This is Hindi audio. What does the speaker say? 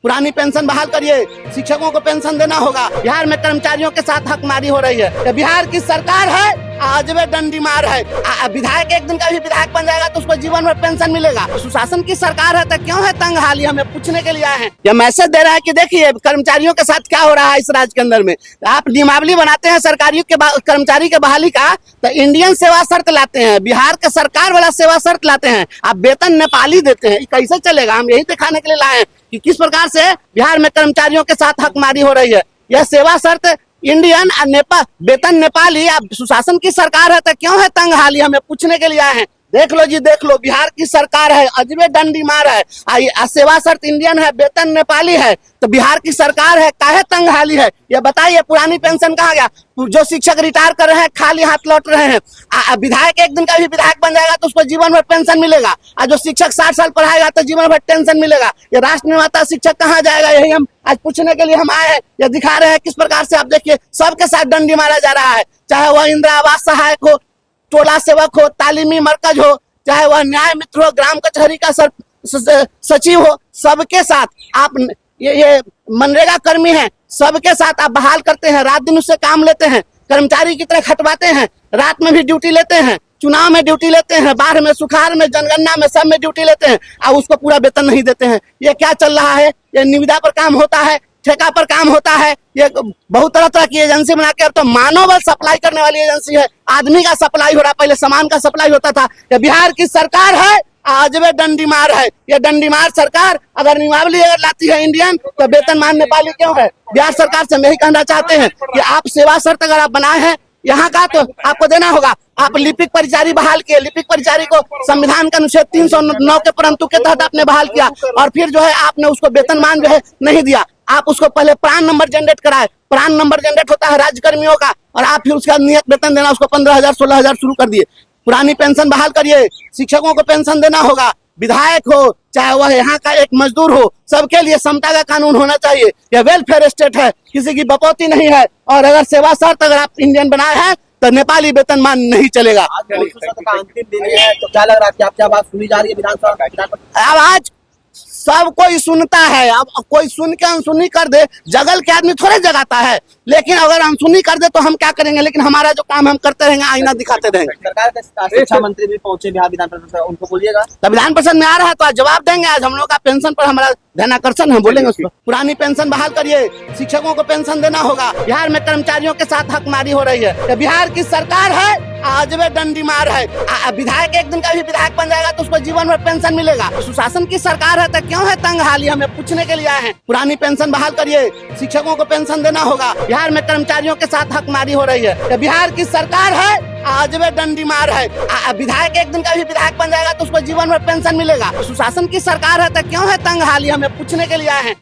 पुरानी पेंशन बहाल करिए, शिक्षकों को पेंशन देना होगा। बिहार में कर्मचारियों के साथ हकमारी हो रही है। बिहार की सरकार है आज वे डंडी मार है। विधायक एक दिन का भी विधायक बन जाएगा तो उसको जीवन भर पेंशन मिलेगा। सुशासन की सरकार है तो क्यों है तंग हाली, हमें पूछने के लिए आए हैं। यह मैसेज दे रहा है कि देखिए कर्मचारियों के साथ क्या हो रहा है इस राज्य के अंदर में। आप नियमावली बनाते हैं सरकारी के कर्मचारी के बहाली का, तो इंडियन सेवा शर्त लाते हैं, बिहार के सरकार वाला सेवा शर्त लाते हैं, आप वेतन नेपाली देते हैं। कैसे चलेगा? हम यही दिखाने के लिए लाए हैं कि किस प्रकार से बिहार में कर्मचारियों के साथ हकमारी हो रही है। यह सेवा शर्त इंडियन और नेपाल, वेतन नेपाली। अब सुशासन की सरकार है तो क्यों है तंग हाली, हमें पूछने के लिए आए हैं। देख लो जी, देख लो, बिहार की सरकार है अजबे डंडी मार है। सेवा शर्त इंडियन है, वेतन नेपाली है, तो बिहार की सरकार है काहे तंग हाली है। ये बताइए पुरानी पेंशन कहाँ गया? जो शिक्षक रिटायर कर रहे हैं खाली हाथ लौट रहे हैं। विधायक एक दिन का भी विधायक बन जाएगा तो उसको जीवन भर पेंशन मिलेगा। और जो शिक्षक 60 साल पढ़ाएगा तो जीवन भर पेंशन मिलेगा। ये राष्ट्र निर्माता शिक्षक कहाँ जाएगा, यही हम आज पूछने के लिए हम आए हैं। ये दिखा रहे हैं किस प्रकार से आप देखिए सबके साथ डंडी मारा जा रहा है, चाहे वह इंदिरा आवास सहायक हो, टोला सेवक हो, तालीमी मरकज हो, चाहे वह न्याय मित्र हो, ग्राम कचहरी का सचिव हो, सबके साथ आप ये मनरेगा कर्मी हैं, सबके साथ आप बहाल करते हैं, रात दिन उससे काम लेते हैं, कर्मचारी की तरह खटवाते हैं, रात में भी ड्यूटी लेते हैं, चुनाव में ड्यूटी लेते हैं, बाढ़ में, सुखाड़ में, जनगणना में, सब में ड्यूटी लेते हैं और उसको पूरा वेतन नहीं देते हैं। ये क्या चल रहा है? ये निविदा पर काम होता है, ठेका पर काम होता है। ये बहुत तरह तरह की एजेंसी बना के अब तो मानव बल सप्लाई करने वाली एजेंसी है। आदमी का सप्लाई हो रहा, पहले सामान का सप्लाई होता था। ये बिहार की सरकार है आज वे डंडी मार है। ये डंडी मार सरकार अगर नियमावली अगर लाती है इंडियन, तो वेतन मान नेपाली क्यों है? बिहार सरकार से हम यही कहना चाहते हैं कि आप सेवा शर्त अगर आप बनाए हैं यहाँ का तो आपको देना होगा। आप लिपिक परिचारी बहाल किए, लिपिक परिचारी को संविधान का अनुच्छेद 309 के परंतु के तहत आपने बहाल किया और फिर जो है आपने उसको वेतनमान जो है नहीं दिया। आप उसको पहले प्राण नंबर जनरेट कराए, प्राण नंबर जनरेट होता है राज्य कर्मियों का, और आप फिर उसका नियत वेतन देना उसको 15,000 16,000 शुरू कर दिए। पुरानी पेंशन बहाल करिए, शिक्षकों को पेंशन देना होगा। विधायक हो चाहे वह यहाँ का एक मजदूर हो, सबके लिए समता का कानून होना चाहिए। यह वेलफेयर स्टेट है, किसी की बपौती नहीं है। और अगर सेवा शर्त अगर आप इंडियन बनाए हैं तो नेपाली वेतनमान नहीं चलेगा। आज का अंतिम दिन है तो क्या लग रहा है कि क्या बात सुनी जा रही है विधानसभा? अब आज सब कोई सुनता है, अब कोई सुन के अनसुनी कर दे, जगल के आदमी थोड़े जगाता है, लेकिन अगर अनसुनी कर दे तो हम क्या करेंगे? लेकिन हमारा जो काम हम करते रहेंगे, आईना दिखाते रहेंगे। सरकार के शिक्षा मंत्री भी पहुंचे बिहार विधान परिषद, उनको बोलिएगा। तो विधान परिषद में आ रहा है तो आज जवाब देंगे। आज हम लोग का पेंशन पर हमारा ध्यानाकर्षण है, बोलेंगे उसको। पुरानी पेंशन बहाल करिए, शिक्षकों को पेंशन देना होगा। बिहार में कर्मचारियों के साथ हकमारी हो रही है। बिहार की सरकार है आज वे डंडी मार है। विधायक एक दिन का भी विधायक बन जाएगा तो उसको जीवन भर पेंशन मिलेगा। सुशासन की सरकार है तो क्यों है तंग हाली, हमें पूछने के लिए आए हैं। पुरानी पेंशन बहाल करिए, शिक्षकों को पेंशन देना होगा। बिहार में कर्मचारियों के साथ हकमारी हो रही है। बिहार की सरकार है आज वे डंडी मार है। विधायक एक दिन का भी विधायक बन जाएगा तो उसको जीवन भर पेंशन मिलेगा। सुशासन की सरकार है तो क्यों है तंग हाली, हमें पूछने के लिए आए हैं।